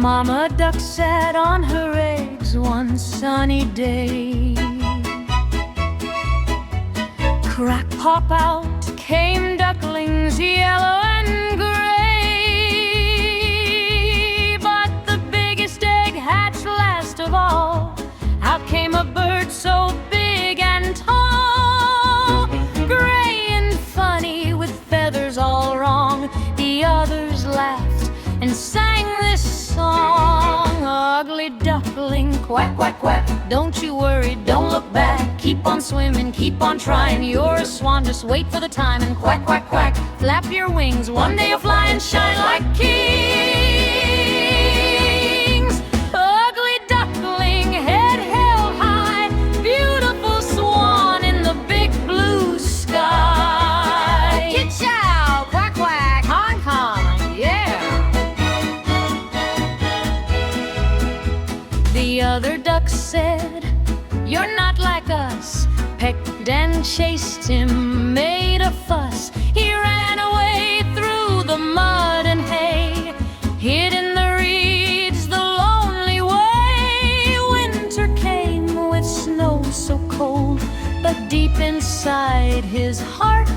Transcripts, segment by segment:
Mama duck sat on her eggs one sunny day. Crack, pop, out came ducklings yellow and gray. But the biggest egg hatched last of all. Out came a bird so big and tall, gray and funny with feathers all wrong. The others laughed and sang this song. Ugly duckling, quack, quack, quack, don't you worry, don't look back. Keep on swimming, keep on trying. You're a swan, just wait for the time. And quack, quack, quack, flap your wings. One day you'll fly and shine like kings. Ugly duckling, head held high, beautiful swan in the big blue sky. Kitchow, quack, quack, honk, honk, yeah. The other duck said, "You're not like us," pecked and chased him, made a fuss. He ran away through the mud and hay, hid in the reeds the lonely way. Winter came with snow so cold, but deep inside his heart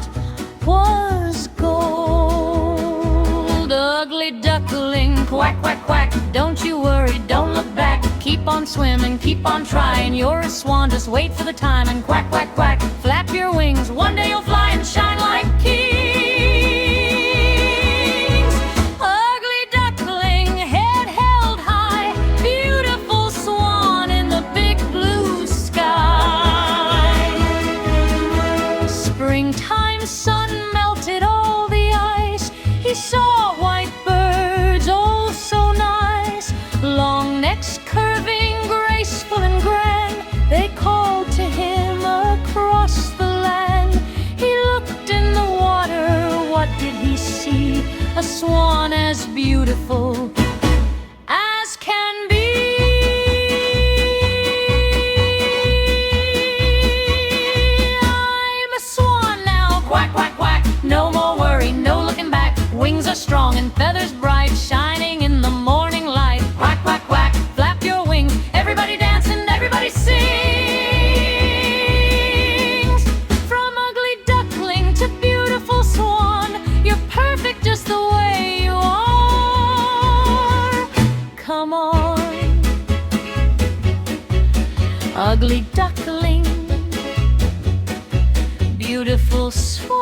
was gold. Ugly duckling, quack, quack, quack, don't you worry, don't look back. Keep on swimming, keep on trying. You're a swan, just wait for the time. And quack, quack, quack, flap your wings. One day you'll fly and shine like kings. Ugly duckling, head held high, beautiful swan in the big blue sky. Springtime sun melted all the ice. He saw white birds, oh so nice. Long necks curving, graceful and grand, they called to him across the land. He looked in the water, what did he see? A swan as beautiful as can be. I'm a swan now, quack, quack, quack, no more worry, no looking back. Wings are strong and feathers bright, shining in the morning light. Quack, quack, quack, flap your wings. Everybody dance and everybody sings. From ugly duckling to beautiful swan, you're perfect just the way you are. Come on, ugly duckling, beautiful swan.